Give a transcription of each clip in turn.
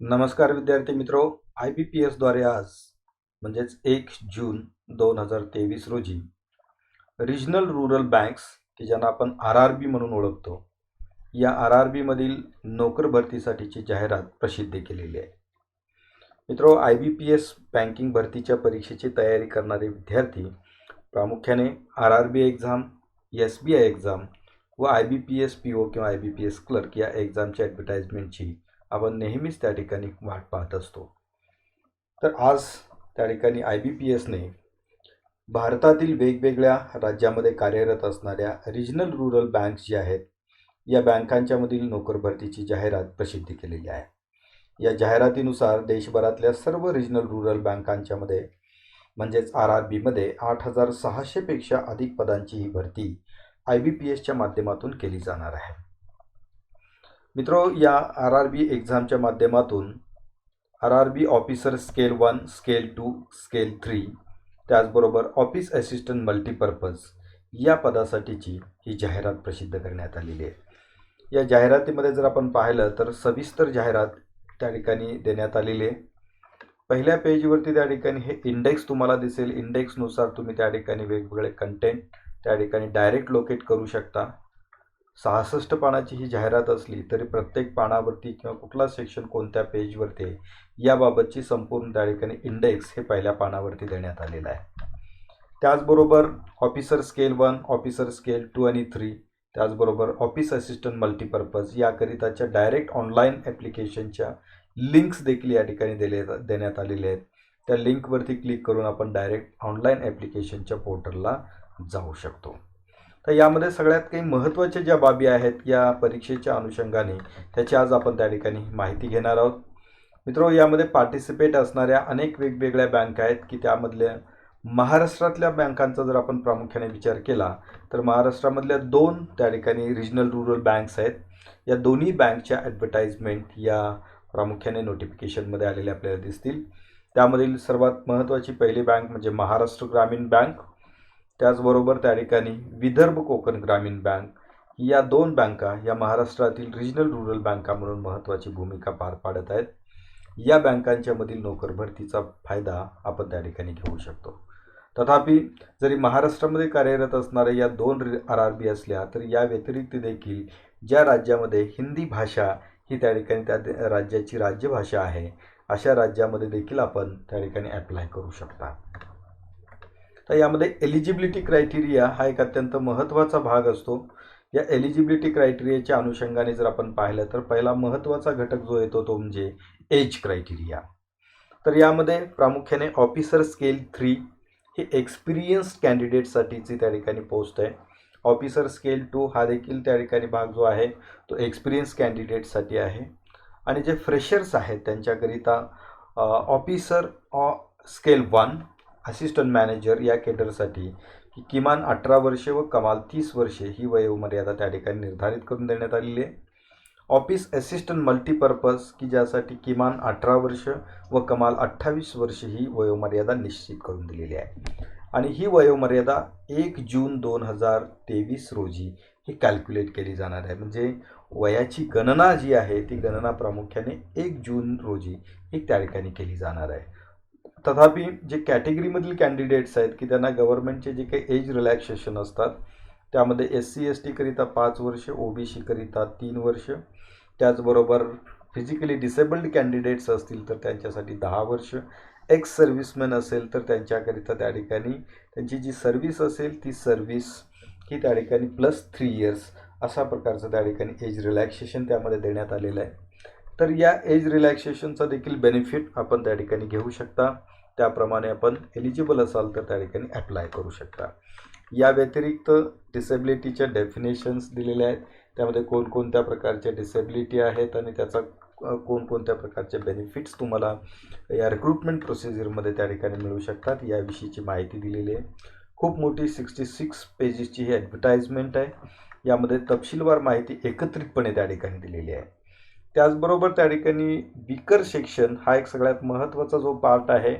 नमस्कार विद्यार्थी मित्रो. IBPS द्वारे आज म्हणजेच 1 जून 2023 रोजी रिजनल रूरल बँक्स की ज्यांना आपण RRB म्हणून ओळखतो, या RRB मधील नोकर भरतीसाठीची जाहिरात प्रसिद्ध केलेली आहे. मित्रो, IBPS बँकिंग भरतीच्या परीक्षेची तयारी करणारे विद्यार्थी प्रामुख्याने RRB एक्झाम, SBI एक्झाम व IBPS PO किंवा IBPS क्लर्क या एक्झामच्या ॲडव्हर्टाइजमेंटची आपण नेहमीच त्या ठिकाणी वाट पाहत असतो. तर आज त्या ठिकाणी IBPSने भारतातील वेगवेगळ्या राज्यामध्ये कार्यरत असणाऱ्या रिजनल रूरल बँक्स ज्या आहेत, या बँकांच्या मधील नोकर भरतीची जाहिरात प्रसिद्ध केलेली आहे. या जाहिरातीनुसार देशभरातल्या सर्व रिजनल रूरल बँकांच्या मध्ये म्हणजेच RRB मध्ये 8,600 पेक्षा अधिक पदांची ही भरती IBPSच्या माध्यमातून केली जाणार आहे. मित्रो, या RRB एक्झामच्या माध्यमातून RRB officer scale 1, scale 2, scale 3 त्याचबरोबर ऑफिस असिस्टंट मल्टीपर्पज या पदासाठीची ही जाहिरात प्रसिद्ध करण्यात आलेली आहे. या जाहिरातीमध्ये जर आपण पाहिलं तर सविस्तर जाहिरात त्या ठिकाणी देण्यात आलेली आहे. पहिल्या पेजवरती त्या ठिकाणी हे इंडेक्स तुम्हाला दिसेल. इंडेक्सनुसार तुम्ही त्या ठिकाणी वेगवेगळे कंटेंट त्या ठिकाणी डायरेक्ट लोकेट करू शकता. 66 पानाची ही जाहिरात असली तरी प्रत्येक पानावरती किंवा कुठला सेक्शन कोणत्या पेजवरती आहे याबाबतची संपूर्ण त्या ठिकाणी इंडेक्स हे पहिल्या पानावरती देण्यात आलेलं आहे. त्याचबरोबर ऑफिसर स्केल 1, ऑफिसर स्केल 2 आणि 3 त्याचबरोबर ऑफिस असिस्टंट मल्टीपर्पज याकरिताच्या डायरेक्ट ऑनलाईन ॲप्लिकेशनच्या लिंक्स देखील या ठिकाणी देण्यात आलेले आहेत. त्या लिंकवरती क्लिक करून आपण डायरेक्ट ऑनलाईन ॲप्लिकेशनच्या पोर्टलला जाऊ शकतो. तर यामध्ये सगळ्यात काही महत्त्वाच्या ज्या बाबी आहेत या परीक्षेच्या अनुषंगाने त्याची आज आपण त्या ठिकाणी माहिती घेणार आहोत. मित्रो, यामध्ये पार्टिसिपेट असणाऱ्या अनेक वेगवेगळ्या बँक आहेत की त्यामधल्या महाराष्ट्रातल्या बँकांचा जर आपण प्रामुख्याने विचार केला तर महाराष्ट्रामधल्या 2 त्या ठिकाणी रिजनल रूरल बँक्स आहेत. या दोन्ही बँकच्या ॲडव्हर्टाइजमेंट या प्रामुख्याने नोटिफिकेशनमध्ये आलेले आपल्याला दिसतील. त्यामधील सर्वात महत्त्वाची पहिली बँक म्हणजे महाराष्ट्र ग्रामीण बँक, त्याचबरोबर त्या ठिकाणी विदर्भ कोकण ग्रामीण बँक. या 2 बँका या महाराष्ट्रातील रिजनल रूरल बँका म्हणून महत्त्वाची भूमिका पार पाडत आहेत. या बँकांच्या मधील नोकर भरतीचा फायदा आपण त्या ठिकाणी घेऊ शकतो. तथापि जरी महाराष्ट्रामध्ये कार्यरत असणाऱ्या या 2 RRB असल्या तरी या व्यतिरिक्त देखील ज्या राज्यामध्ये हिंदी भाषा ही त्या ठिकाणी त्या राज्याची राज्यभाषा आहे अशा राज्यामध्ये देखील आपण त्या ठिकाणी अप्लाय करू शकता. तर यामध्ये एलिजिबिलिटी क्रायटेरिया हा एक अत्यंत महत्त्वाचा भाग असतो. या एलिजिबिलिटी क्रायटेरियाच्या अनुषंगाने जर आपण पाहिलं तर पहिला महत्त्वाचा घटक जो येतो तो म्हणजे एज क्रायटेरिया. तर यामध्ये प्रामुख्याने ऑफिसर स्केल 3 ही एक्सपिरियन्स्ड कॅन्डिडेटसाठीची त्या ठिकाणी पोस्ट आहे. ऑफिसर स्केल 2 हा देखील त्या ठिकाणी भाग जो आहे तो एक्सपिरियन्स कॅन्डिडेटसाठी आहे. आणि जे फ्रेशर्स आहेत त्यांच्याकरिता ऑफिसर स्केल 1 असिस्टंट मॅनेजर या केडरसाठी किमान 18 वर्षे व कमाल 30 वर्षे ही वयोमर्यादा त्या ठिकाणी निर्धारित करून देण्यात आलेली आहे. ऑफिस असिस्टंट मल्टीपर्पज की ज्यासाठी किमान 18 वर्ष व कमाल 28 वर्ष ही वयोमर्यादा निश्चित करून दिलेली आहे. आणि ही वयोमर्यादा 1 जून 2023 रोजी ही कॅल्क्युलेट केली जाणार आहे. म्हणजे वयाची गणना जी आहे ती गणना प्रामुख्याने 1 जून रोजी ही त्या ठिकाणी केली जाणार आहे. तथापि जे कॅटेगरीमधील कॅन्डिडेट्स आहेत की त्यांना गव्हर्नमेंटचे जे काही एज रिलॅक्सेशन असतात त्यामध्ये SC ST करिता 5 वर्ष, OBC करिता 3 वर्ष, त्याचबरोबर फिजिकली डिसेबल्ड कॅन्डिडेट्स असतील तर त्यांच्यासाठी 10 वर्ष, एक्स सर्व्हिसमॅन असेल तर त्यांच्याकरिता त्या ठिकाणी त्यांची जी सर्व्हिस असेल ती सर्व्हिस ही त्या ठिकाणी +3 इयर्स अशा प्रकारचं त्या ठिकाणी एज रिलॅक्सेशन त्यामध्ये देण्यात आलेलं आहे. तर या एज रिलॅक्सेशनचा देखील बेनिफिट आपण त्या ठिकाणी घेऊ शकता. त्याप्रमाणे आपण एलिजिबल असाल तर त्या ठिकाणी अप्लाय करू शकता. या व्यतिरिक्त डिसेबिलिटीच्या डेफिनेशन्स दिलेल्या आहेत. त्यामध्ये कोणकोणत्या प्रकारच्या डिसेबिलिटी आहेत आणि त्याचा कोणकोणत्या प्रकारचे बेनिफिट्स तुम्हाला या रिक्रुटमेंट प्रोसिजरमध्ये त्या ठिकाणी मिळू शकतात याविषयीची माहिती दिलेली आहे. खूप मोठी 66 पेजेसची ही ॲडव्हर्टाइजमेंट आहे. यामध्ये तपशीलवार माहिती एकत्रितपणे त्या ठिकाणी दिलेली आहे. त्याचबरोबर त्या ठिकाणी वीकर सेक्शन हा एक सगळ्यात महत्त्वाचा जो पार्ट आहे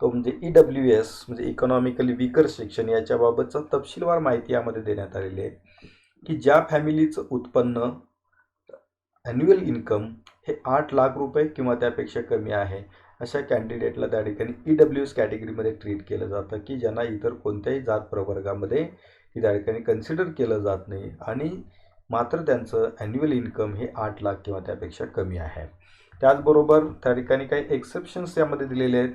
तो म्हणजे EWS म्हणजे इकॉनॉमिकली वीकर सेक्शन याच्याबाबतचा तपशीलवार माहिती यामध्ये देण्यात आलेली आहे की ज्या फॅमिलीचं उत्पन्न ॲन्युअल इन्कम हे 8 लाख रुपये किंवा त्यापेक्षा कमी आहे अशा कॅन्डिडेटला त्या ठिकाणी EWS कॅटेगरीमध्ये ट्रीट केलं जातं, की ज्यांना इतर कोणत्याही जात प्रवर्गामध्ये की त्या ठिकाणी कन्सिडर केलं जात नाही आणि मात्र त्यांचं ॲन्युअल इन्कम हे 8 लाख किंवा त्यापेक्षा कमी आहे. त्याचबरोबर त्या ठिकाणी काही एक्सेप्शन्स यामध्ये दिलेले आहेत,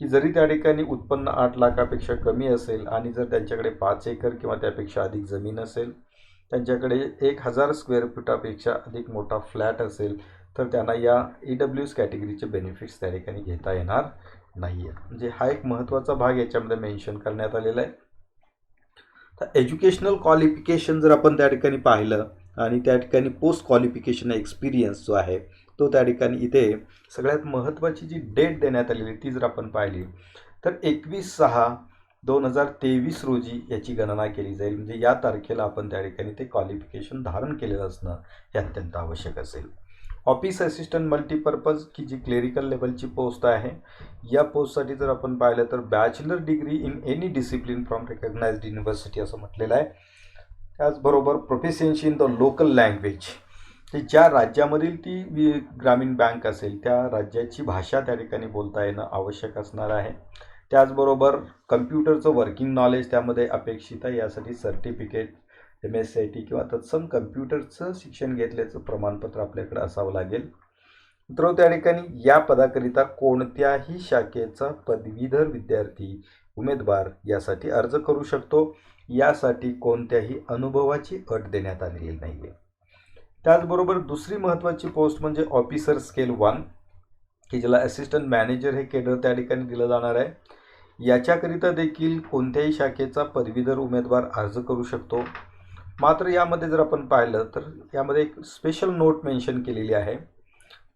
की जरी त्या ठिकाणी उत्पन्न 8 लाखापेक्षा कमी असेल आणि जर त्यांच्याकडे 5 एकर किंवा त्यापेक्षा अधिक जमीन असेल, त्यांच्याकडे 1000 स्क्वेअर फुटापेक्षा अधिक मोठा फ्लॅट असेल, तर त्यांना या EWS कॅटेगरीचे बेनिफिट्स त्या ठिकाणी घेता येणार नाही आहे. म्हणजे हा एक महत्त्वाचा भाग याच्यामध्ये मेन्शन करण्यात आलेला आहे. तर एज्युकेशनल क्वालिफिकेशन जर आपण त्या ठिकाणी पाहिलं आणि त्या ठिकाणी पोस्ट क्वालिफिकेशन एक्सपिरियन्स जो आहे तो त्या ठिकाणी इथे सगळ्यात महत्त्वाची जी डेट देण्यात आलेली ती जर आपण पाहिली तर 21/6/2023 रोजी याची गणना केली जाईल. म्हणजे या तारखेला आपण त्या ठिकाणी ते क्वालिफिकेशन धारण केलेलं असणं हे अत्यंत आवश्यक असेल. ऑफिस असिस्टंट मल्टीपर्पज की जी क्लेरिकल लेवलची पोस्ट आहे, या पोस्टसाठी जर आपण पाहिलं तर bachelor degree in any discipline from recognised university असं म्हटलेलं आहे. त्याचबरोबर proficiency in the local language, की ज्या राज्यामधील ती ग्रामीण बँक असेल त्या राज्याची भाषा त्या ठिकाणी बोलता येणं आवश्यक असणार आहे. त्याचबरोबर कम्प्युटरचं वर्किंग नॉलेज त्यामध्ये अपेक्षित आहे. यासाठी सर्टिफिकेट MSCIT किंवा तत्सम कम्प्युटरचं शिक्षण घेतल्याचं प्रमाणपत्र आपल्याकडे असावं लागेल. मित्र त्या ठिकाणी या पदाकरिता कोणत्याही शाखेचा पदवीधर विद्यार्थी उमेदवार यासाठी अर्ज करू शकतो. यासाठी कोणत्याही अनुभवाची अट देण्यात आलेली नाही आहे. त्याचबरोबर दुसरी महत्त्वाची पोस्ट म्हणजे ऑफिसर स्केल 1 की ज्याला असिस्टंट मॅनेजर हे केडर त्या ठिकाणी दिलं जाणार आहे. याच्याकरिता देखील कोणत्याही शाखेचा पदवीधर उमेदवार अर्ज करू शकतो. मात्र यामध्ये जर आपण पाहिलं तर यामध्ये एक स्पेशल नोट मेन्शन केलेली आहे.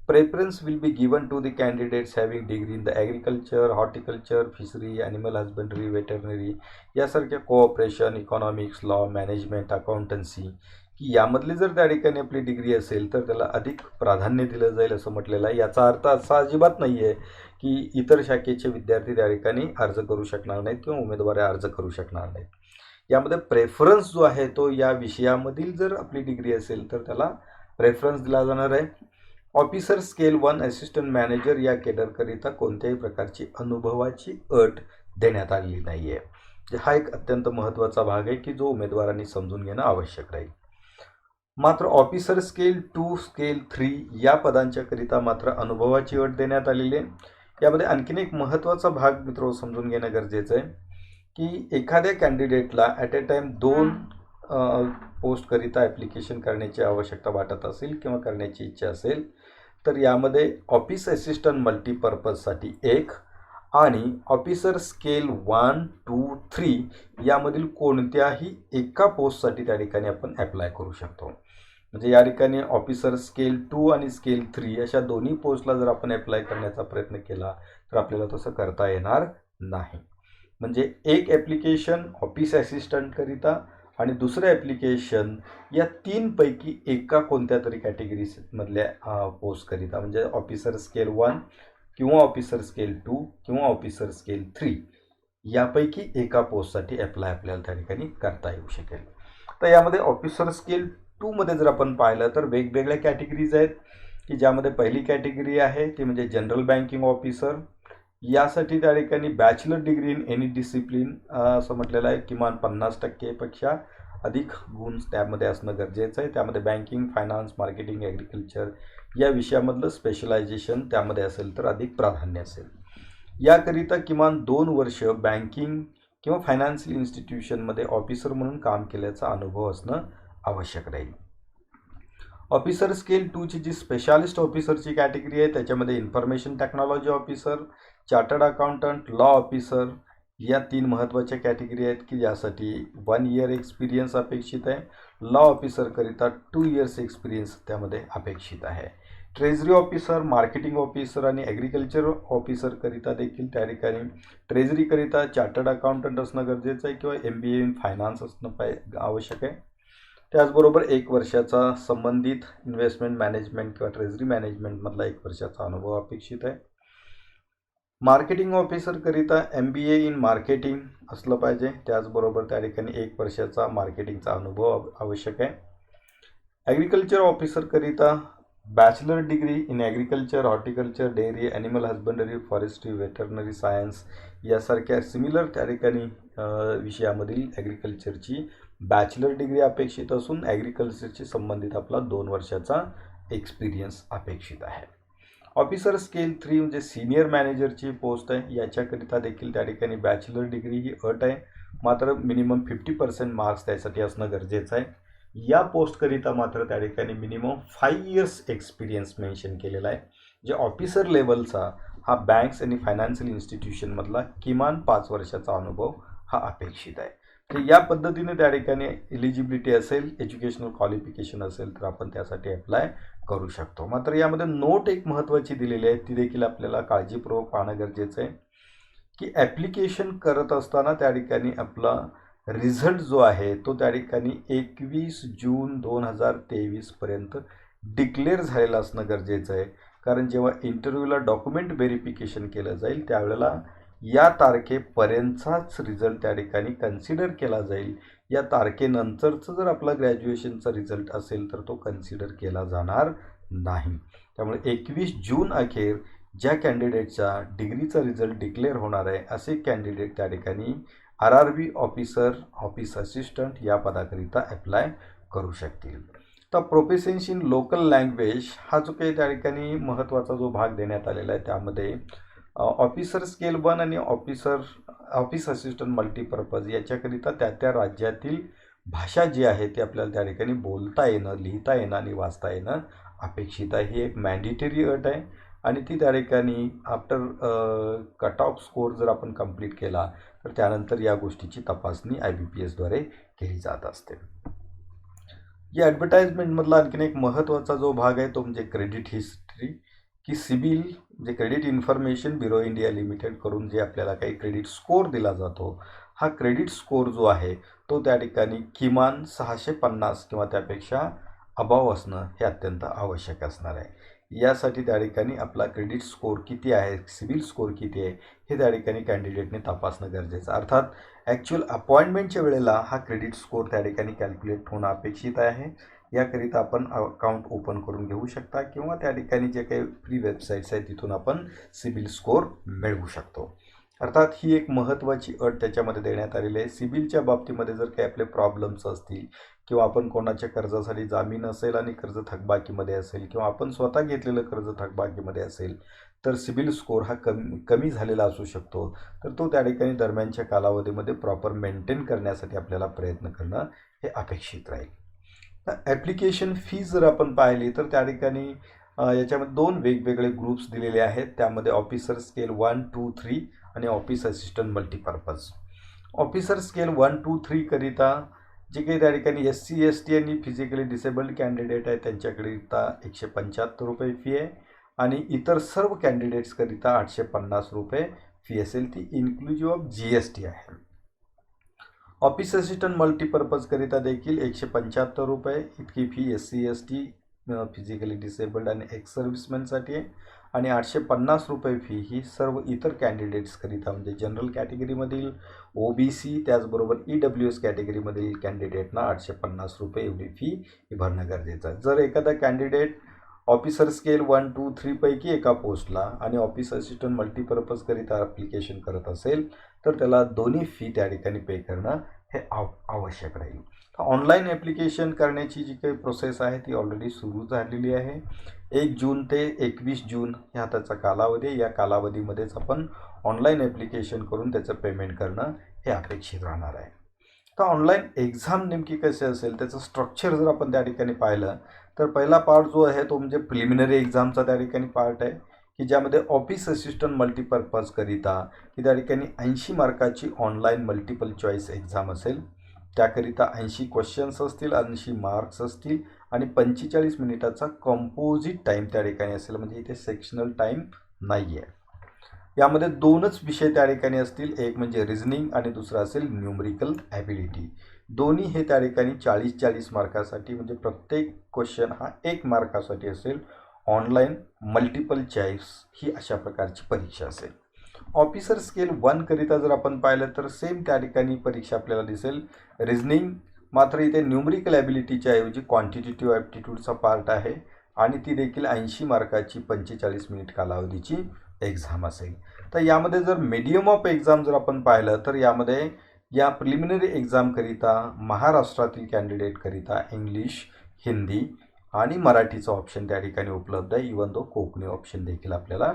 Preference will be given to the candidates having degree in the agriculture, horticulture, fishery, animal husbandry, veterinary यासारख्या cooperation, economics, law, management, accountancy की यामधली जर त्या ठिकाणी आपली डिग्री असेल तर त्याला अधिक प्राधान्य दिलं जाईल असं म्हटलेलं आहे. याचा अर्थ असा अजिबात नाही आहे की इतर शाखेचे विद्यार्थी त्या ठिकाणी अर्ज करू शकणार नाहीत किंवा उमेदवारी अर्ज करू शकणार नाहीत. यामध्ये प्रेफरन्स जो आहे तो या विषयामधील जर आपली डिग्री असेल तर त्याला प्रेफरन्स दिला जाणार आहे. ऑफिसर स्केल 1 असिस्टंट मॅनेजर या केडरकरिता कोणत्याही प्रकारची अनुभवाची अट देण्यात आलेली नाही आहे. हा एक अत्यंत महत्त्वाचा भाग आहे की जो उमेदवारांनी समजून घेणं आवश्यक राहील. मात्र ऑफिसर स्केल 2, स्केल 3 या पदांच्याकरिता मात्र अनुभवाची अट देण्यात आलेली आहे. यामध्ये आणखीन एक महत्त्वाचा भाग मित्र समजून घेणं गरजेचं आहे की एखाद्या कॅन्डिडेटला ॲट ए टाईम 2 पोस्टकरिता ॲप्लिकेशन करण्याची आवश्यकता वाटत असेल किंवा करण्याची इच्छा असेल तर यामध्ये ऑफिस असिस्टंट मल्टीपर्पजसाठी 1 आणि ऑफिसर स्केल 1, 2, 3 यामधील कोणत्याही एका पोस्टसाठी त्या ठिकाणी आपण ॲप्लाय करू शकतो. म्हणजे या ठिकाणी ऑफिसर स्केल 2 आणि स्केल 3 अशा दोन्ही पोस्टला जर आपण ॲप्लाय करण्याचा प्रयत्न केला तर आपल्याला तसं करता येणार नाही. म्हणजे एक ॲप्लिकेशन ऑफिस ॲसिस्टंटकरिता आणि दुसरं ॲप्लिकेशन या 3 पैकी एका कोणत्या तरी कॅटेगरीमधल्या पोस्टकरिता म्हणजे ऑफिसर स्केल 1 किंवा ऑफिसर स्केल 2 किंवा ऑफिसर स्केल 3 यापैकी एका पोस्टसाठी ॲप्लाय आपल्याला त्या ठिकाणी करता येऊ शकेल. तर यामध्ये ऑफिसर स्केल 2 मध्ये जर आपण पाहिलं तर वेगवेगळ्या कॅटेगरीज आहेत की ज्यामध्ये पहिली कॅटेगरी आहे ती म्हणजे जनरल बँकिंग ऑफिसर. यासाठी त्या ठिकाणी bachelor degree in any discipline असं म्हटलेलं आहे. किमान 50% अधिक गुण त्यामध्ये असणं गरजेचं आहे. त्यामध्ये बँकिंग, फायनान्स, मार्केटिंग, ॲग्रिकल्चर या विषयामधलं स्पेशलायझेशन त्यामध्ये असेल तर अधिक प्राधान्य असेल. याकरिता किमान 2 वर्ष बँकिंग किंवा फायनान्शियल इन्स्टिट्यूशनमध्ये ऑफिसर म्हणून काम केल्याचा अनुभव असणं आवश्यक राहील. ऑफिसर स्केल 2ची जी स्पेशालिस्ट ऑफिसरची कॅटेगरी आहे त्याच्यामध्ये information technology officer, chartered accountant, law officer या 3 महत्त्वाच्या कॅटेगरी आहेत की ज्यासाठी 1 इयर एक्सपिरियन्स अपेक्षित आहे. लॉ ऑफिसरकरिता 2 इयर्स एक्सपिरियन्स त्यामध्ये अपेक्षित आहे. ट्रेझरी ऑफिसर, मार्केटिंग ऑफिसर आणि ॲग्रिकल्चर ऑफिसरकरिता देखील त्या ठिकाणी ट्रेझरीकरिता चार्टर्ड अकाउंटंट असणं गरजेचं आहे किंवा MBA इन फायनान्स असणं आवश्यक आहे. त्याचबरोबर 1 वर्षाचा संबंधित इन्व्हेस्टमेंट मॅनेजमेंट किंवा ट्रेझरी मॅनेजमेंटमधला 1 वर्षाचा अनुभव अपेक्षित आहे. मार्केटिंग ऑफिसरकरिता MBA इन मार्केटिंग असलं पाहिजे. त्याचबरोबर त्या ठिकाणी 1 वर्षाचा मार्केटिंगचा अनुभव आवश्यक आहे. ॲग्रिकल्चर ऑफिसरकरिता bachelor degree in agriculture, horticulture, dairy, animal husbandry, forestry, veterinary science यासारख्या सिमिलर त्या ठिकाणी विषयामधील ॲग्रिकल्चरची बॅचलर डिग्री अपेक्षित असून ॲग्रिकल्चरशी संबंधित आपला 2 वर्षाचा एक्सपिरियन्स अपेक्षित आहे. ऑफिसर स्केल 3 म्हणजे सिनियर मॅनेजरची पोस्ट आहे. याच्याकरिता देखील त्या ठिकाणी बॅचलर डिग्री ही अट आहे, मात्र मिनिमम 50% मार्क्स त्यासाठी असणं गरजेचं आहे. या पोस्टकरिता मात्र त्या ठिकाणी मिनिमम 5 इयर्स एक्सपिरियन्स मेन्शन केलेला आहे. जे ऑफिसर लेवलचा हा बँक्स आणि फायनान्शियल इन्स्टिट्यूशनमधला किमान 5 वर्षाचा अनुभव हा अपेक्षित आहे. तर या पद्धतीने त्या ठिकाणी एलिजिबिलिटी असेल, एज्युकेशनल क्वालिफिकेशन असेल तर आपण त्यासाठी अप्लाय करू शकतो. मात्र यामध्ये नोट एक महत्त्वाची दिलेली आहे, ती देखील आपल्याला काळजीपूर्वक पाहणं गरजेचं आहे की ॲप्लिकेशन करत असताना त्या ठिकाणी आपला रिझल्ट जो आहे तो त्या ठिकाणी 21 जून 2023 पर्यंत डिक्लेअर झालेला असणं गरजेचं आहे. कारण जेव्हा इंटरव्ह्यूला डॉक्युमेंट व्हेरिफिकेशन केलं जाईल त्यावेळेला या तारखेपर्यंतचाच रिझल्ट त्या ठिकाणी कन्सिडर केला जाईल. या तारखेनंतरचं जर आपला ग्रॅज्युएशनचा रिझल्ट असेल तर तो कन्सिडर केला जाणार नाही. त्यामुळे 21 जून अखेर ज्या कॅन्डिडेटचा डिग्रीचा रिझल्ट डिक्लेअर होणार आहे असे कॅन्डिडेट त्या ठिकाणी RRB ऑफिसर, ऑफिस असिस्टंट या पदाकरिता अप्लाय करू शकतील. तर प्रोफिशियन्सी इन लोकल लँग्वेज हा जो काही त्या ठिकाणी महत्त्वाचा जो भाग देण्यात आलेला आहे त्यामध्ये ऑफिसर स्केल 1 आणि ऑफिस असिस्टंट मल्टीपर्पज याच्याकरिता त्या राज्यातील भाषा जी आहे ती आपल्याला त्या ठिकाणी बोलता येणं, लिहिता येणं आणि वाचता येणं अपेक्षित आहे. ही एक मॅन्डेटरी अट आहे आणि ती त्या ठिकाणी आफ्टर कट ऑफ स्कोर जर आपण कंप्लीट केला तर त्यानंतर या गोष्टीची तपासणी IBPSद्वारे केली जात असते. या ॲडव्हर्टाइजमेंटमधला आणखीन एक महत्त्वाचा जो भाग आहे तो म्हणजे क्रेडिट हिस्ट्री, की सिबिल म्हणजे credit information bureau India limited करून जे आपल्याला काही क्रेडिट स्कोअर दिला जातो, हा क्रेडिट स्कोअर जो आहे तो त्या ठिकाणी किमान 650 किंवा त्यापेक्षा अबाव असणं हे अत्यंत आवश्यक असणार आहे. यासाठी त्या ठिकाणी आपला क्रेडिट स्कोअर किती आहे, सिबिल स्कोअर किती आहे हे त्या ठिकाणी कॅन्डिडेटने तपासणं गरजेचं. अर्थात ॲक्च्युअल अपॉइंटमेंटच्या वेळेला हा क्रेडिट स्कोअर त्या ठिकाणी कॅल्क्युलेट होणं अपेक्षित आहे. याकरिता आपण अकाउंट ओपन करून घेऊ शकता किंवा त्या ठिकाणी जे काही फ्री वेबसाईट्स आहेत तिथून आपण सिबिल स्कोअर मिळवू शकतो. अर्थात ही एक महत्त्वाची अट त्याच्यामध्ये देण्यात आलेली आहे. सिबिलच्या बाबतीमध्ये जर काही आपले प्रॉब्लेम्स असतील किंवा आपण कोणाच्या कर्जासाठी जामीन असेल आणि कर्ज थकबाकीमध्ये असेल किंवा आपण स्वतः घेतलेलं कर्ज थकबाकीमध्ये असेल तर सिबिल स्कोअर हा कमी झालेला असू शकतो. तर तो त्या ठिकाणी दरम्यानच्या कालावधीमध्ये प्रॉपर मेंटेन करण्यासाठी आपल्याला प्रयत्न करणं हे अपेक्षित राहील. ॲप्लिकेशन फीज जर आपण पाहिली तर त्या ठिकाणी याच्यामध्ये 2 वेगवेगळे ग्रुप्स दिलेले आहेत. त्यामध्ये ऑफिसर स्केल 1, 2, 3 आणि office assistant multipurpose. Officer scale 1, 2, 3 करिता जे काही त्या ठिकाणी SC, ST आणि फिजिकली डिसेबल्ड कॅन्डिडेट आहे त्यांच्याकरिता 175 रुपये फी आहे आणि इतर सर्व कॅन्डिडेट्सकरिता 850 रुपये फी असेल, ती इन्क्लुजिव्ह ऑफ GST आहे. ऑफिस असिस्टंट मल्टीपर्पजकरिता देखील 175 रुपये इतकी fee SC, ST, physically disabled आणि एक्स सर्व्हिसमॅनसाठी आहे आणि 850 रुपये फी ही सर्व इतर कॅन्डिडेट्सकरिता म्हणजे जनरल कॅटेगरीमधील, OBC त्याचबरोबर EWS कॅटेगरीमधील कॅन्डिडेटना 850 रुपये एवढी फी ही भरणं गरजेचं आहे. जर एखादा कॅन्डिडेट ऑफिसर स्केल 1, 2, 3 पैकी एका पोस्टला आणि ऑफिस असिस्टंट मल्टीपर्पजकरिता ॲप्लिकेशन करत असेल तर त्याला दोन्ही फी त्या ठिकाणी पे करणं हे आवश्यक राहील. ऑनलाईन ॲप्लिकेशन करण्याची जी काही प्रोसेस आहे ती ऑलरेडी सुरू झालेली आहे. 1 जून ते 21 जून ह्या त्याचा कालावधी आहे. या कालावधीमध्येच आपण ऑनलाईन ॲप्लिकेशन करून त्याचं पेमेंट करणं हे अपेक्षित राहणार आहे. तर ऑनलाईन एक्झाम नेमकी कशी असेल त्याचं स्ट्रक्चर जर आपण त्या ठिकाणी पाहिलं तर पहिला पार्ट जो आहे तो म्हणजे प्रिलिमिनरी एक्झामचा त्या ठिकाणी पार्ट आहे की ज्यामध्ये ऑफिस असिस्टंट मल्टीपर्पजकरिता की त्या ठिकाणी 80 मार्काची ऑनलाईन मल्टिपल चॉईस एक्झाम असेल. त्याकरिता 80 क्वेश्चन्स असतील, 80 मार्क्स असतील आणि 45 मिनिटाचा कंपोजिट टाईम त्या ठिकाणी असेल, म्हणजे इथे सेक्शनल टाईम नाही आहे. यामध्ये 2च विषय त्या ठिकाणी असतील, एक म्हणजे रिझनिंग आणि दुसरा असेल न्यूमरिकल ॲबिलिटी. दोन्ही हे त्या ठिकाणी 40-40 मार्कासाठी म्हणजे प्रत्येक क्वेश्चन हा 1 मार्कासाठी असेल. ऑनलाईन मल्टिपल चॉईस ही अशा प्रकारची परीक्षा असेल. ऑफिसर स्केल 1 करिता जर आपण पाहिलं तर सेम त्या ठिकाणी परीक्षा आपल्याला दिसेल. रिझनिंग मात्र इथे न्यूमरिकल ॲबिलिटीच्या ऐवजी क्वांटिटेटिव्ह ॲप्टिट्यूडचा पार्ट आहे आणि ती देखील 80 मार्काची 45 मिनिट कालावधीची एक्झाम असेल. तर यामध्ये जर मीडियम ऑफ एक्झाम जर आपण पाहिलं तर यामध्ये या प्रिलिमिनरी एक्झामकरिता महाराष्ट्रातील कॅन्डिडेटकरिता इंग्लिश, हिंदी आणि मराठीचा ऑप्शन त्या ठिकाणी उपलब्ध आहे. इवन तो कोकणी ऑप्शन देखील आपल्याला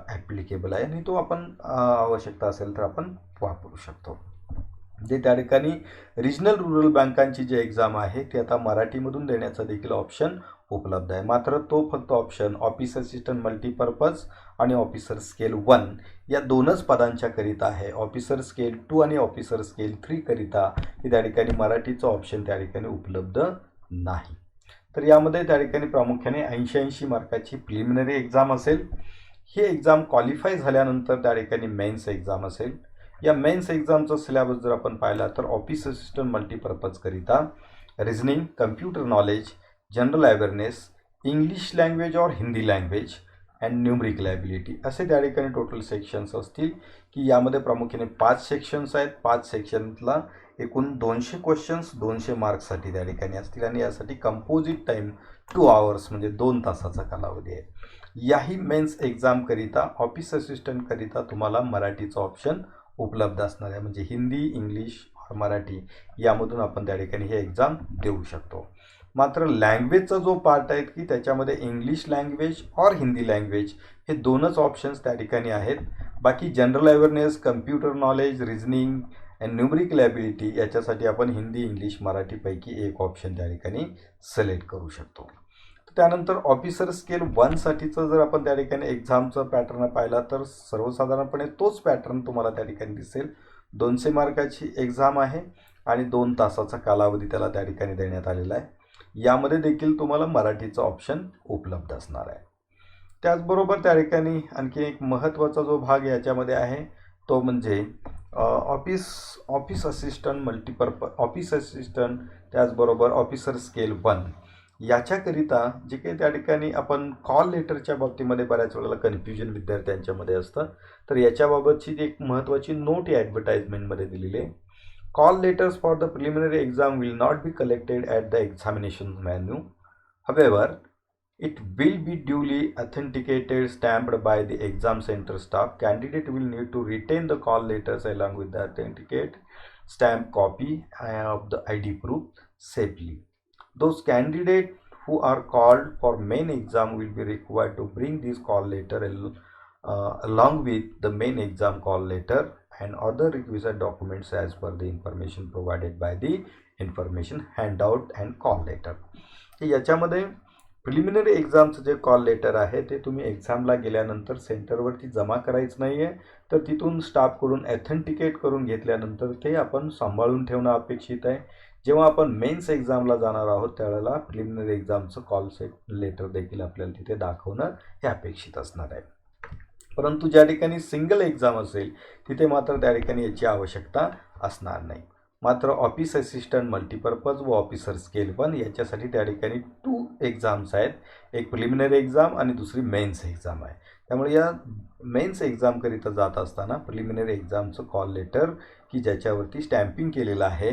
ॲप्लिकेबल आहे आणि तो आपण आवश्यकता असेल तर आपण वापरू शकतो. जे त्या ठिकाणी रिजनल रूरल बँकांची जी एक्झाम आहे ती आता मराठीमधून देण्याचा देखील ऑप्शन उपलब्ध आहे. मात्र तो फक्त ऑप्शन ऑफिस असिस्टंट मल्टीपर्पज आणि ऑफिसर स्केल 1 या दोनच पदांच्या करिता आहे. ऑफिसर स्केल 2 आणि ऑफिसर स्केल 3 करिता ही त्या ठिकाणी मराठीचं ऑप्शन त्या ठिकाणी उपलब्ध नाही. तर यामध्ये त्या ठिकाणी प्रामुख्याने 80 मार्काची प्रिलिमिनरी एक्झाम असेल. ही एक्झाम क्वालिफाय झाल्यानंतर त्या ठिकाणी मेन्स एक्झाम असेल. या मेन्स एक्झामचा सिलेबस जर आपण पाहिला तर ऑफिस असिस्टंट मल्टीपर्पजकरिता reasoning, computer knowledge, general awareness, English language और Hindi language and numerical ability असे त्या ठिकाणी टोटल सेक्शन्स असतील की यामध्ये प्रामुख्याने 5 सेक्शन्स आहेत. 5 सेक्शनला एकूण 200 क्वेश्चन्स 200 मार्क्ससाठी त्या ठिकाणी असतील आणि यासाठी कंपोजिट टाईम 2 आवर्स म्हणजे 2 तासाचा कालावधी आहे. याही मेन्स एक्झामकरिता ऑफिस असिस्टंटकरिता तुम्हाला मराठीचं ऑप्शन उपलब्ध असणार आहे. म्हणजे हिंदी, इंग्लिश और मराठी यामधून आपण त्या ठिकाणी हे एक्झाम देऊ शकतो. मात्र लँग्वेजचा जो पार्ट आहे की त्याच्यामध्ये इंग्लिश लँग्वेज और हिंदी लँग्वेज हे दोनच ऑप्शन्स त्या ठिकाणी आहेत. बाकी general awareness, computer knowledge, reasoning and numerical ability याच्यासाठी आपण हिंदी, इंग्लिश, मराठीपैकी एक ऑप्शन त्या ठिकाणी सिलेक्ट करू शकतो. त्यानंतर ऑफिसर स्केल 1 साठीचं जर आपण त्या ठिकाणी एक्झामचं पॅटर्न पाहिला तर सर्वसाधारणपणे तोच पॅटर्न तुम्हाला त्या ठिकाणी दिसेल. 200 मार्काची एक्झाम आहे आणि 2 तासाचा कालावधी त्याला त्या ठिकाणी देण्यात आलेला आहे. यामध्ये देखील तुम्हाला मराठीचा ऑप्शन उपलब्ध असणार आहे. त्याचबरोबर त्या ठिकाणी आणखी एक महत्त्वाचा जो भाग याच्यामध्ये आहे तो म्हणजे ऑफिस असिस्टंट त्याचबरोबर ऑफिसर स्केल 1 याच्याकरिता जे काही त्या ठिकाणी आपण कॉल लेटरच्या बाबतीमध्ये बऱ्याच वेळेला कन्फ्युजन विद्यार्थ्यांच्यामध्ये असतं. तर याच्याबाबतची एक महत्त्वाची नोट या ॲडव्हर्टाइजमेंटमध्ये दिलेली आहे. Call letters for the preliminary exam will not be collected at the examination venue. However it will be duly authenticated, stamped by the exam center staff. Candidate will need to retain the call letters along with the authenticate stamp copy of the ID proof safely. Those candidates who are called for main exam will be required to bring this call letter along with the main exam call letter and other requisite documents as per the information provided by the information handout and call letter. याच्यामध्ये preliminary एक्झामचं जे call letter आहे ते तुम्ही एक्झामला गेल्यानंतर सेंटरवरती जमा करायचं नाही आहे. तर तिथून स्टाफकडून ॲथेंटिकेट करून घेतल्यानंतर ते आपण सांभाळून ठेवणं अपेक्षित आहे. जेव्हा आपण मेन्स एक्झामला जाणार आहोत त्यावेळेला प्रिलिमिनरी एक्झामचं कॉल लेटर देखील आपल्याला तिथे दाखवणं हे अपेक्षित असणार आहे. परंतु ज्या ठिकाणी सिंगल एक्झाम असेल तिथे मात्र त्या ठिकाणी याची आवश्यकता असणार नाही. मात्र ऑफिस असिस्टंट मल्टीपर्पज व ऑफिसर स्केल 1 याच्यासाठी त्या ठिकाणी 2 एक्झाम्स आहेत. एक प्रिलिमिनरी एक्झाम आणि दुसरी मेन्स एक्झाम आहे. त्यामुळे या मेन्स एक्झामकरिता जात असताना प्रिलिमिनरी एक्झामचं कॉल लेटर की ज्याच्यावरती स्टॅम्पिंग केलेलं आहे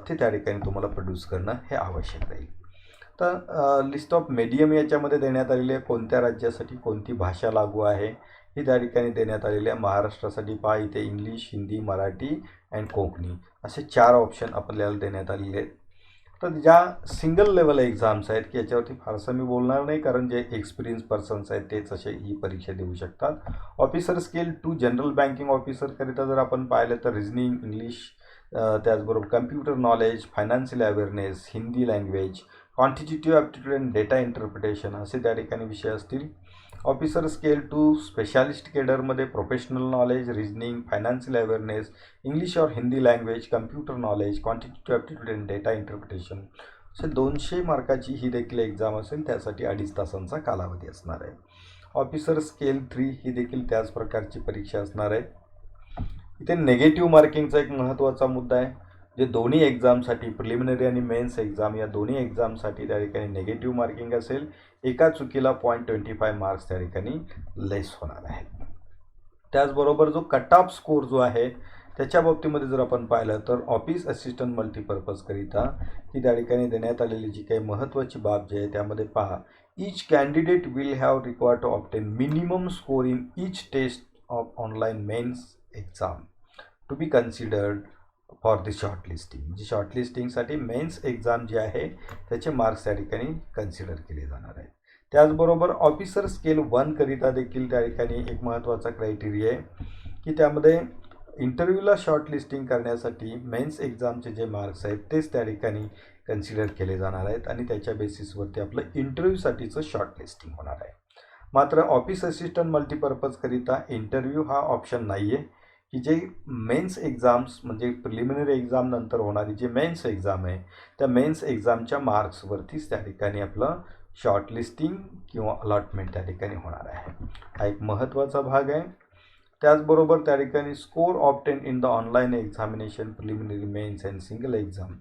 ते त्या ठिकाणी तुम्हाला प्रोड्यूस करणं हे आवश्यक राहील. तर लिस्ट ऑफ मीडियम याच्यामध्ये देण्यात आलेली आहे. कोणत्या राज्यासाठी कोणती भाषा लागू आहे ही त्या ठिकाणी देण्यात आलेली आहे. महाराष्ट्रासाठी पहा इथे इंग्लिश, हिंदी, मराठी अँड कोकणी असे 4 ऑप्शन आपल्याला देण्यात आलेले आहेत. तर ज्या सिंगल लेवल एक्झाम्स आहेत की याच्यावरती फारसं मी बोलणार नाही कारण जे एक्सपिरियन्स पर्सन्स आहेत तेच असे ही परीक्षा देऊ शकतात. ऑफिसर स्केल 2 जनरल बँकिंग ऑफिसरकरिता जर आपण पाहिलं तर रिझनिंग, इंग्लिश, त्याचबरोबर computer knowledge, financial awareness, Hindi language, quantitative aptitude and data interpretation असे त्या ठिकाणी विषय असतील. ऑफिसर स्केल 2 स्पेशालिस्ट केडरमध्ये professional knowledge, reasoning, financial awareness, English और Hindi language, computer knowledge, quantitative aptitude and data interpretation असे 200 मार्काची ही देखील एक्झाम असेल. त्यासाठी 2.5 तासांचा कालावधी असणार आहे. ऑफिसर स्केल 3 ही देखील त्याच प्रकारची परीक्षा असणार आहे. इथे नेगेटिव्ह मार्किंगचा एक महत्त्वाचा मुद्दा आहे. जे दोन्ही एक्झामसाठी प्रिलिमिनरी आणि मेन्स एक्झाम या दोन्ही एक्झामसाठी त्या ठिकाणी नेगेटिव्ह मार्किंग असेल. एका चुकीला 0.25 मार्क्स त्या ठिकाणी लेस होणार आहे. त्याचबरोबर जो कट ऑफ स्कोर जो आहे त्याच्या बाबतीमध्ये जर आपण पाहिलं तर ऑफिस असिस्टंट मल्टीपर्पजकरिता की त्या ठिकाणी देण्यात आलेली जी काही महत्त्वाची बाब जी आहे त्यामध्ये पहा Each candidate will have required to obtain minimum score in each test of online mains exam to be considered for the shortlisting. म्हणजे शॉर्टलिस्टिंगसाठी मेन्स एक्झाम जी आहे त्याचे मार्क्स त्या ठिकाणी कन्सिडर केले जाणार आहेत. त्याचबरोबर ऑफिसर स्केल 1 करिता देखील त्या ठिकाणी एक महत्त्वाचा क्रायटेरिया आहे की त्यामध्ये इंटरव्ह्यूला शॉर्टलिस्टिंग करण्यासाठी मेन्स एक्झामचे जे मार्क्स आहेत तेच त्या ठिकाणी कन्सिडर केले जाणार आहेत आणि त्याच्या बेसिसवरती आपलं इंटरव्ह्यूसाठीचं शॉर्टलिस्टिंग होणार आहे. मात्र ऑफिस असिस्टंट मल्टीपर्पजकरिता इंटरव्ह्यू हा ऑप्शन नाही आहे की जे मेन्स एक्झाम्स म्हणजे प्रिलिमिनरी एक्झाम नंतर होणारी जी मेन्स एक्झाम आहे त्या मेन्स एक्झामच्या मार्क्सवरतीच त्या ठिकाणी आपलं शॉर्टलिस्टिंग किंवा अलॉटमेंट त्या ठिकाणी होणार आहे. हा एक महत्त्वाचा भाग आहे. त्याचबरोबर त्या ठिकाणी score obtain in the online examination preliminary mains and single exam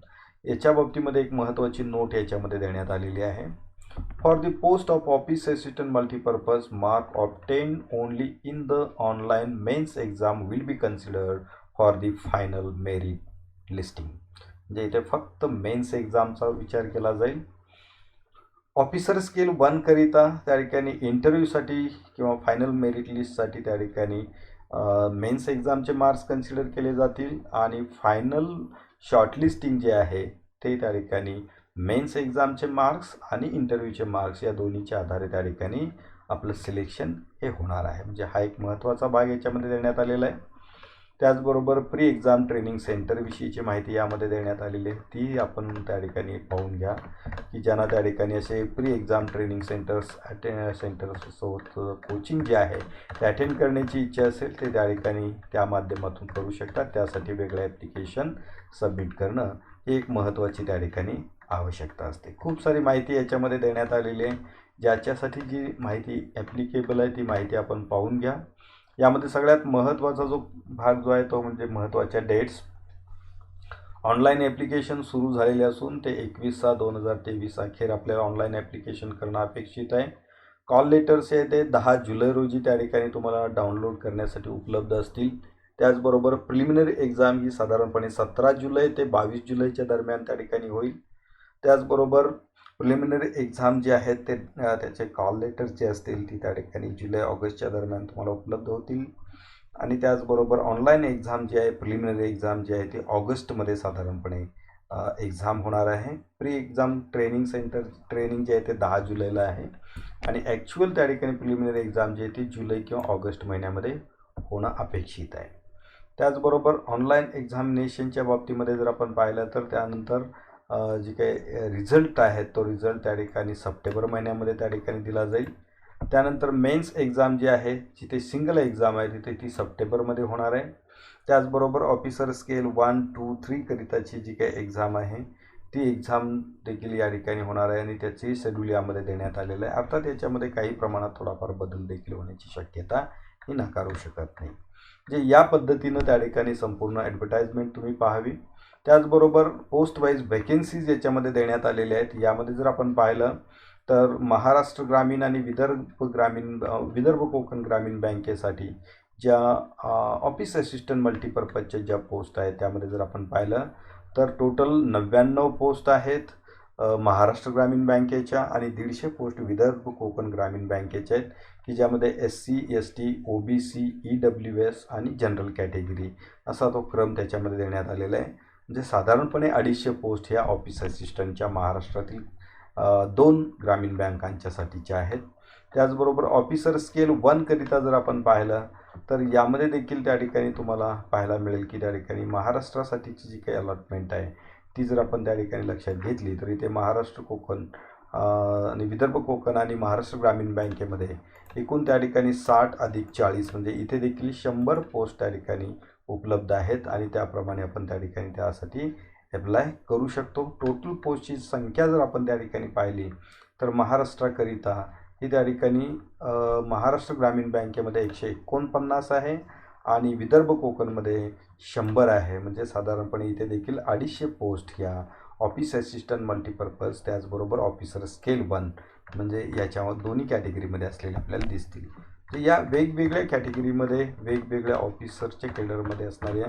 याच्या बाबतीमध्ये एक महत्त्वाची नोट याच्यामध्ये देण्यात आलेली आहे. For the post of office assistant multipurpose, mark obtained only in the online mains exam will be considered for the final merit listing. म्हणजे इथे फक्त मेन्स एक्झामचा विचार केला जाईल. ऑफिसर स्केल 1 करिता त्या ठिकाणी इंटरव्ह्यूसाठी किंवा फायनल मेरिट लिस्टसाठी त्या ठिकाणी मेन्स एक्झामचे मार्क्स कन्सिडर केले जातील आणि फायनल शॉर्टलिस्टिंग जे आहे ते त्या ठिकाणी मेन्स एक्झामचे मार्क्स आणि इंटरव्ह्यूचे मार्क्स या दोन्हीच्या आधारे त्या ठिकाणी आपलं सिलेक्शन हे होणार आहे. म्हणजे हा एक महत्त्वाचा भाग याच्यामध्ये देण्यात आलेला आहे. त्याचबरोबर प्री एक्झाम ट्रेनिंग सेंटरविषयीची माहिती यामध्ये देण्यात आलेली आहे. ती आपण त्या ठिकाणी पाहून घ्या की ज्यांना त्या ठिकाणी असे प्री एक्झाम ट्रेनिंग सेंटर्ससोबत कोचिंग जे आहे ते अटेंड करण्याची इच्छा असेल ते त्या ठिकाणी त्या माध्यमातून करू शकतात. त्यासाठी वेगळं ॲप्लिकेशन सबमिट करणं ही एक महत्त्वाची त्या ठिकाणी आवश्यकता असते. खूप सारी माहिती याच्यामध्ये देण्यात आलेली आहे. ज्याच्यासाठी जी माहिती ॲप्लिकेबल आहे ती माहिती आपण पाहून घ्या. यामध्ये सगळ्यात महत्त्वाचा जो भाग जो आहे तो म्हणजे महत्त्वाच्या डेट्स. ऑनलाईन ॲप्लिकेशन सुरू झालेले असून ते 21/6/2023 अखेर आपल्याला ऑनलाईन ॲप्लिकेशन करणं अपेक्षित आहे. कॉल लेटर्स आहे ते 10 जुलै रोजी त्या ठिकाणी तुम्हाला डाउनलोड करण्यासाठी उपलब्ध असतील. त्याचबरोबर प्रिलिमिनरी एक्झाम ही साधारणपणे 17 जुलै ते 22 जुलैच्या दरम्यान त्या ठिकाणी होईल. त्याचबरोबर प्रिलिमिनरी एक्झाम जे आहेत ते त्याचे कॉल लेटर्स जे असतील ती त्या ठिकाणी जुलै-ऑगस्टच्या दरम्यान तुम्हाला उपलब्ध होतील. आणि त्याचबरोबर ऑनलाईन एक्झाम जी आहे प्रिलिमिनरी एक्झाम जी आहे ती ऑगस्टमध्ये साधारणपणे एक्झाम होणार आहे. Pre exam training centre training जे आहे ते 10 जुलैला आहे आणि ॲक्च्युअल त्या ठिकाणी प्रिलिमिनरी एक्झाम जी आहे ती जुलै किंवा ऑगस्ट महिन्यामध्ये होणं अपेक्षित आहे. त्याचबरोबर ऑनलाईन एक्झामिनेशनच्या बाबतीमध्ये जर आपण पाहिलं तर त्यानंतर जी काही रिझल्ट आहे तो रिझल्ट त्या ठिकाणी सप्टेंबर महिन्यामध्ये त्या ठिकाणी दिला जाईल. त्यानंतर मेन्स एक्झाम जी आहे जिथे सिंगल एक्झाम आहे तिथे ती सप्टेंबरमध्ये होणार आहे. त्याचबरोबर ऑफिसर स्केल 1, 2, 3 करिताची जी काही एक्झाम आहे ती एक्झाम देखील या ठिकाणी होणार आहे आणि त्याचे शेड्यूल यामध्ये देण्यात आलेलं आहे. अर्थात याच्यामध्ये काही प्रमाणात थोडाफार बदल देखील होण्याची शक्यता ही नाकारू शकत नाही. म्हणजे या पद्धतीनं त्या ठिकाणी संपूर्ण ॲडव्हर्टाइजमेंट तुम्ही पाहावी. त्याचबरोबर पोस्ट वाईज व्हॅकेन्सीज याच्यामध्ये देण्यात आलेल्या आहेत. यामध्ये जर आपण पाहिलं तर महाराष्ट्र ग्रामीण आणि विदर्भ कोकण ग्रामीण बँकेसाठी ज्या ऑफिस असिस्टंट मल्टीपर्पजच्या ज्या पोस्ट आहेत त्यामध्ये जर आपण पाहिलं तर टोटल 99 पोस्ट आहेत महाराष्ट्र ग्रामीण बँकेच्या आणि 150 पोस्ट विदर्भ कोकण ग्रामीण बँकेच्या आहेत की ज्यामध्ये SC, ST, OBC, EWS आणि जनरल कॅटेगरी असा तो क्रम त्याच्यामध्ये देण्यात आलेला आहे. म्हणजे साधारणपणे 250 पोस्ट ह्या ऑफिस असिस्टंटच्या महाराष्ट्रातील 2 ग्रामीण बँकांच्यासाठीच्या आहेत. त्याचबरोबर ऑफिसर स्केल 1 करिता जर आपण पाहिलं तर यामध्ये देखील त्या ठिकाणी तुम्हाला पाहायला मिळेल की त्या ठिकाणी महाराष्ट्रासाठीची जी काही अलॉटमेंट आहे ती जर आपण त्या ठिकाणी लक्षात घेतली तर इथे महाराष्ट्र कोकण आणि विदर्भ कोकण आणि महाराष्ट्र ग्रामीण बँकेमध्ये एकूण त्या ठिकाणी 60 अधिक 40 म्हणजे इथे देखील 100 पोस्ट त्या ठिकाणी उपलब्ध आहेत आणि त्याप्रमाणे आपण त्या ठिकाणी त्यासाठी अप्लाय करू शकतो. टोटल पोस्टची संख्या जर आपण त्या ठिकाणी पाहिली तर महाराष्ट्राकरिता ही त्या ठिकाणी महाराष्ट्र ग्रामीण बँकेमध्ये 149 आहे आणि विदर्भ कोकणमध्ये 100 आहे. म्हणजे साधारणपणे इथे देखील 250 पोस्ट ह्या ऑफिस असिस्टंट मल्टीपर्पज त्याचबरोबर ऑफिसर स्केल 1 म्हणजे याच्यावर दोन्ही कॅटेगरीमध्ये असलेले आपल्याला दिसतील. तर या वेगवेगळ्या कॅटेगरीमध्ये वेगवेगळ्या ऑफिसरच्या केडरमध्ये असणाऱ्या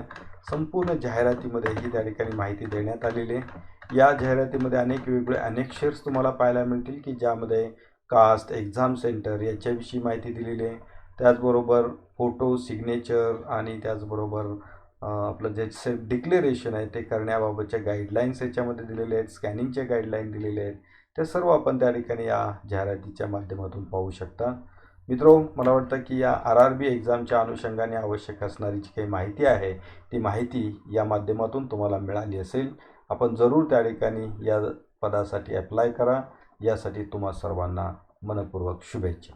संपूर्ण जाहिरातीमध्ये ही त्या ठिकाणी माहिती देण्यात आलेली आहे. या जाहिरातीमध्ये अनेक वेगवेगळे अनेक्षर्स तुम्हाला पाहायला मिळतील की ज्यामध्ये कास्ट, एक्झाम सेंटर याच्याविषयी माहिती दिलेली आहे. त्याचबरोबर फोटो, सिग्नेचर आणि त्याचबरोबर आपलं जे सेल्फ डिक्लेरेशन आहे ते करण्याबाबतच्या गाईडलाईन्स याच्यामध्ये दिलेले आहेत. स्कॅनिंगचे गाईडलाईन दिलेले आहेत. ते सर्व आपण त्या ठिकाणी या जाहिरातीच्या माध्यमातून पाहू शकता. मित्रो, मला वाटतं की या RRB एक्झामच्या अनुषंगाने आवश्यक असणारी जी काही माहिती आहे ती माहिती या माध्यमातून तुम्हाला मिळाली असेल. आपण जरूर त्या ठिकाणी या पदासाठी अप्लाय करा. यासाठी तुम्हा सर्वांना मनपूर्वक शुभेच्छा.